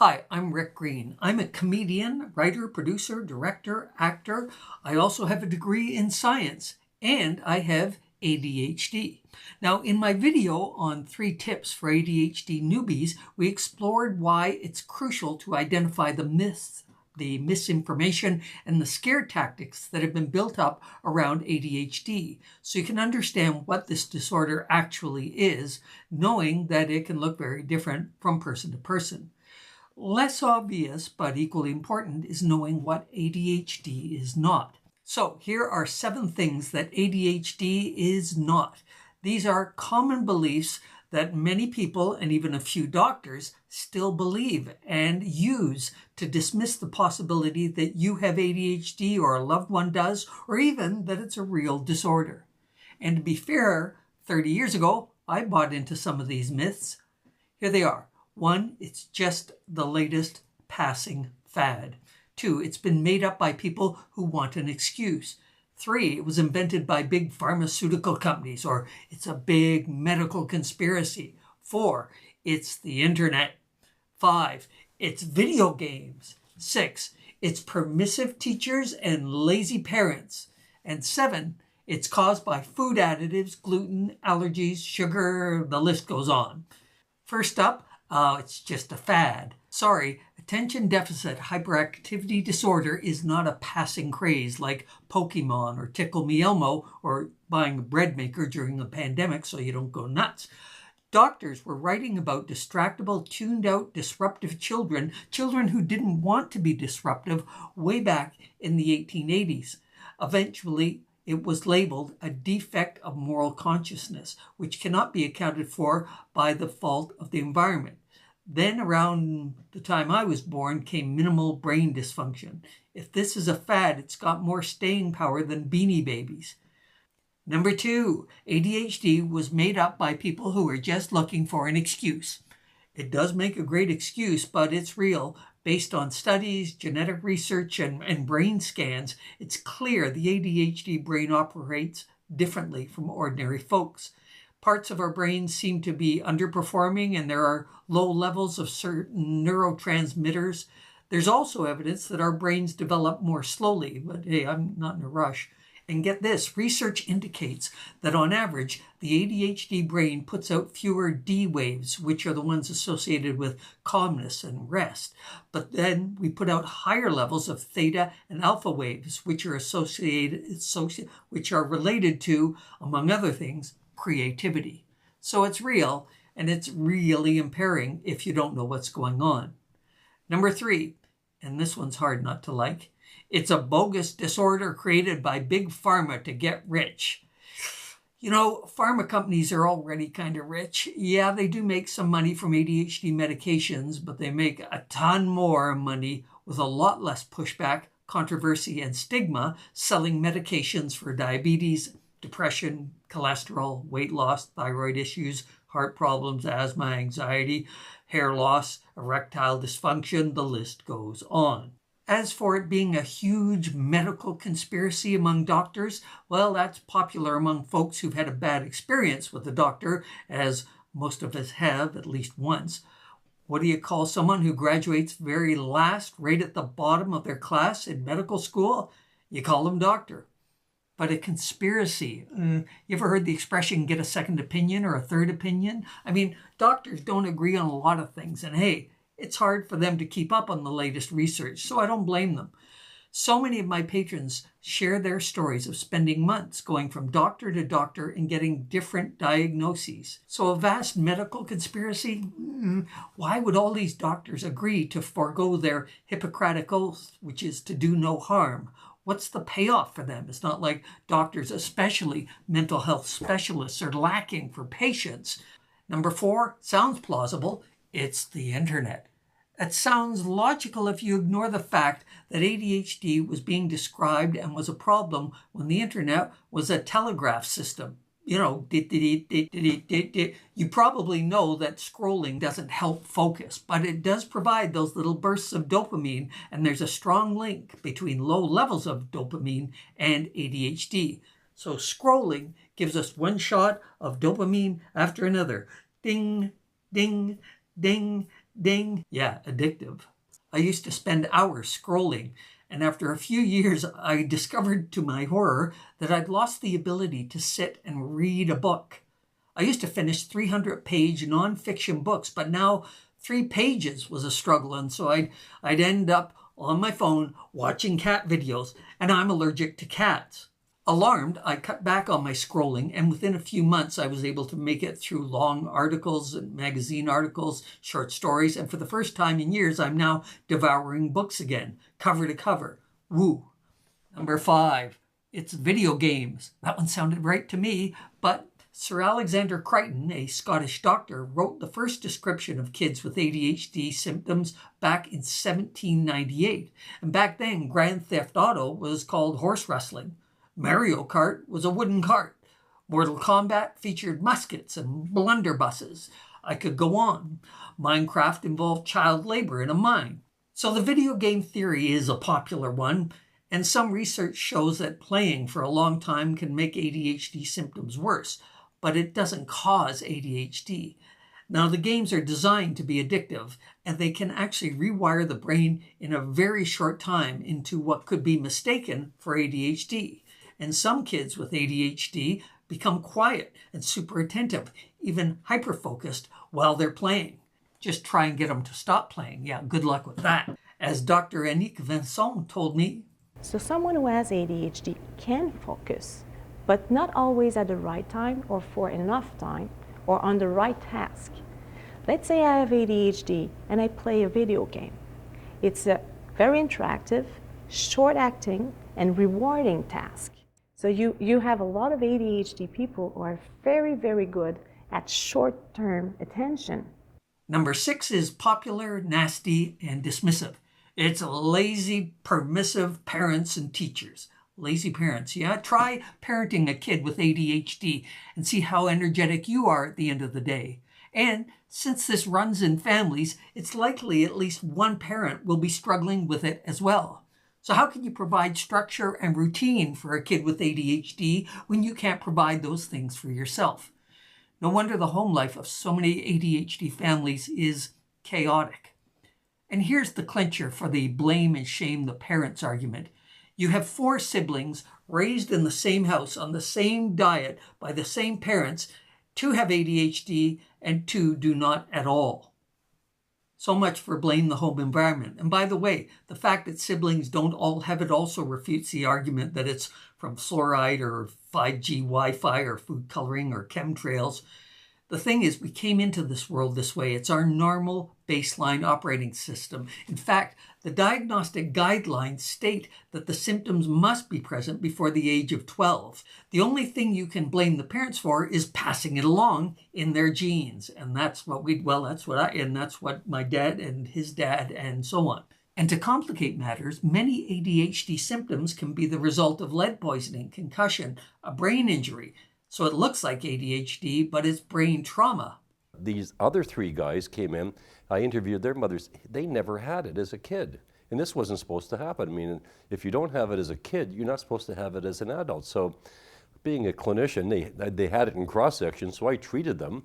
Hi, I'm Rick Green. I'm a comedian, writer, producer, director, actor. I also have a degree in science, and I have ADHD. Now, in my video on 3 tips for ADHD newbies, we explored why it's crucial to identify the myths, the misinformation, and the scare tactics that have been built up around ADHD, so you can understand what this disorder actually is, knowing that it can look very different from person to person. Less obvious, but equally important, is knowing what ADHD is not. So here are 7 things that ADHD is not. These are common beliefs that many people and even a few doctors still believe and use to dismiss the possibility that you have ADHD or a loved one does, or even that it's a real disorder. And to be fair, 30 years ago, I bought into some of these myths. Here they are. 1, it's just the latest passing fad. 2, it's been made up by people who want an excuse. 3, it was invented by big pharmaceutical companies, or it's a big medical conspiracy. 4, it's the internet. 5, it's video games. 6, it's permissive teachers and lazy parents. And 7, it's caused by food additives, gluten, allergies, sugar, the list goes on. First up, it's just a fad. Sorry, attention deficit hyperactivity disorder is not a passing craze like Pokemon or Tickle Me Elmo or buying a bread maker during the pandemic so you don't go nuts. Doctors were writing about distractible, tuned-out, disruptive children who didn't want to be disruptive way back in the 1880s. Eventually, it was labeled a defect of moral consciousness, which cannot be accounted for by the fault of the environment. Then around the time I was born came minimal brain dysfunction. If this is a fad, it's got more staying power than Beanie Babies. Number 2, ADHD was made up by people who are just looking for an excuse. It does make a great excuse, but it's real. Based on studies, genetic research, and brain scans, it's clear the ADHD brain operates differently from ordinary folks. Parts of our brains seem to be underperforming, and there are low levels of certain neurotransmitters. There's also evidence that our brains develop more slowly, but hey, I'm not in a rush. And get this, research indicates that on average, the ADHD brain puts out fewer D waves, which are the ones associated with calmness and rest. But then we put out higher levels of theta and alpha waves, which are which are related to, among other things, creativity. So it's real, and it's really impairing if you don't know what's going on. Number 3, and this one's hard not to like, it's a bogus disorder created by big pharma to get rich. You know, pharma companies are already kind of rich. Yeah, they do make some money from ADHD medications, but they make a ton more money with a lot less pushback, controversy, and stigma selling medications for diabetes, depression, cholesterol, weight loss, thyroid issues, heart problems, asthma, anxiety, hair loss, erectile dysfunction, the list goes on. As for it being a huge medical conspiracy among doctors, well, that's popular among folks who've had a bad experience with a doctor, as most of us have at least once. What do you call someone who graduates very last, right at the bottom of their class in medical school? You call them doctor. But a conspiracy, you ever heard the expression, get a second opinion or a third opinion? I mean, doctors don't agree on a lot of things, and hey, it's hard for them to keep up on the latest research, so I don't blame them. So many of my patrons share their stories of spending months going from doctor to doctor and getting different diagnoses. So a vast medical conspiracy? Why would all these doctors agree to forego their Hippocratic oath, which is to do no harm? What's the payoff for them? It's not like doctors, especially mental health specialists, are lacking for patients. Number 4, sounds plausible. It's the internet. It sounds logical if you ignore the fact that ADHD was being described and was a problem when the internet was a telegraph system. You know, you probably know that scrolling doesn't help focus, but it does provide those little bursts of dopamine, and there's a strong link between low levels of dopamine and ADHD. So scrolling gives us one shot of dopamine after another. Ding, ding, ding, Ding, yeah, addictive. I used to spend hours scrolling, and after a few years, I discovered to my horror that I'd lost the ability to sit and read a book. I used to finish 300-page nonfiction books, but now 3 pages was a struggle, and so I'd end up on my phone watching cat videos, and I'm allergic to cats. Alarmed, I cut back on my scrolling, and within a few months, I was able to make it through long articles and magazine articles, short stories, and for the first time in years, I'm now devouring books again, cover to cover. Woo. Number 5, it's video games. That one sounded right to me, but Sir Alexander Crichton, a Scottish doctor, wrote the first description of kids with ADHD symptoms back in 1798. And back then, Grand Theft Auto was called horse wrestling. Mario Kart was a wooden cart. Mortal Kombat featured muskets and blunderbusses. I could go on. Minecraft involved child labor in a mine. So the video game theory is a popular one, and some research shows that playing for a long time can make ADHD symptoms worse, but it doesn't cause ADHD. Now, the games are designed to be addictive, and they can actually rewire the brain in a very short time into what could be mistaken for ADHD. And some kids with ADHD become quiet and super attentive, even hyper-focused while they're playing. Just try and get them to stop playing. Yeah, good luck with that. As Dr. Annick Vincent told me, so someone who has ADHD can focus, but not always at the right time or for enough time or on the right task. Let's say I have ADHD and I play a video game. It's a very interactive, short-acting, and rewarding task. So you have a lot of ADHD people who are very, very good at short-term attention. Number 6 is popular, nasty, and dismissive. It's lazy, permissive parents and teachers. Lazy parents, yeah? Try parenting a kid with ADHD and see how energetic you are at the end of the day. And since this runs in families, it's likely at least one parent will be struggling with it as well. So how can you provide structure and routine for a kid with ADHD when you can't provide those things for yourself? No wonder the home life of so many ADHD families is chaotic. And here's the clincher for the blame and shame the parents argument. You have 4 siblings raised in the same house on the same diet by the same parents. 2 have ADHD and 2 do not at all. So much for blame the home environment. And by the way, the fact that siblings don't all have it also refutes the argument that it's from fluoride or 5G Wi-Fi or food coloring or chemtrails. The thing is, we came into this world this way. It's our normal baseline operating system. In fact, the diagnostic guidelines state that the symptoms must be present before the age of 12. The only thing you can blame the parents for is passing it along in their genes. And that's what that's what my dad and his dad and so on. And to complicate matters, many ADHD symptoms can be the result of lead poisoning, concussion, a brain injury. So it looks like ADHD, but it's brain trauma. These other 3 guys came in, I interviewed their mothers, they never had it as a kid. And this wasn't supposed to happen. I mean, if you don't have it as a kid, you're not supposed to have it as an adult. So being a clinician, they had it in cross-section, so I treated them,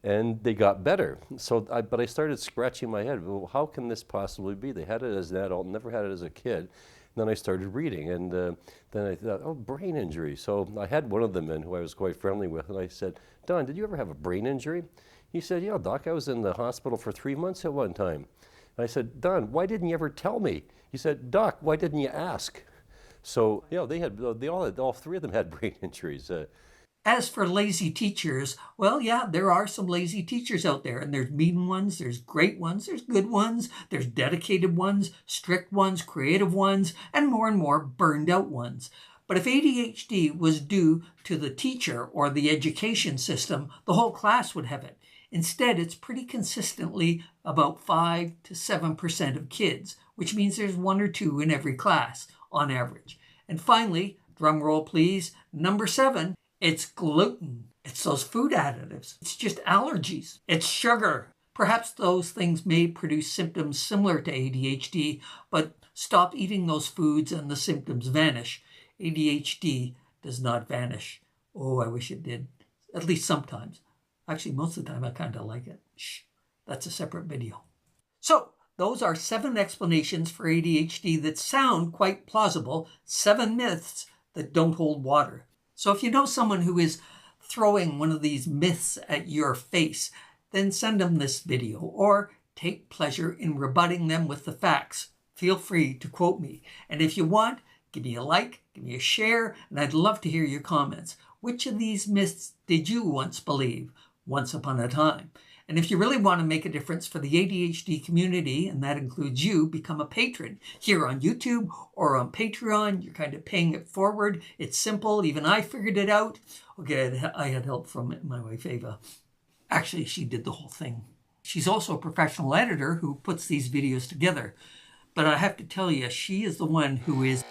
and they got better. But I started scratching my head, well, how can this possibly be? They had it as an adult, never had it as a kid. Then I started reading, and then I thought, oh, brain injury. So I had one of them in who I was quite friendly with, and I said, Don, did you ever have a brain injury? He said, yeah, Doc, I was in the hospital for 3 months at one time. And I said, Don, why didn't you ever tell me? He said, Doc, why didn't you ask? So, all 3 of them had brain injuries. As for lazy teachers, well, yeah, there are some lazy teachers out there, and there's mean ones, there's great ones, there's good ones, there's dedicated ones, strict ones, creative ones, and more burned out ones. But if ADHD was due to the teacher or the education system, the whole class would have it. Instead, it's pretty consistently about 5 to 7% of kids, which means there's 1 or 2 in every class on average. And finally, drum roll please, number 7, it's gluten. It's those food additives. It's just allergies. It's sugar. Perhaps those things may produce symptoms similar to ADHD, but stop eating those foods and the symptoms vanish. ADHD does not vanish. Oh, I wish it did. At least sometimes. Actually, most of the time I kind of like it. Shh, that's a separate video. So, those are 7 explanations for ADHD that sound quite plausible, 7 myths that don't hold water. So if you know someone who is throwing one of these myths at your face, then send them this video or take pleasure in rebutting them with the facts. Feel free to quote me. And if you want, give me a like, give me a share, and I'd love to hear your comments. Which of these myths did you once believe, once upon a time? And if you really want to make a difference for the ADHD community, and that includes you, become a patron here on YouTube or on Patreon. You're kind of paying it forward. It's simple. Even I figured it out. Okay, I had help from my wife, Ava. Actually, she did the whole thing. She's also a professional editor who puts these videos together. But I have to tell you, she is the one who is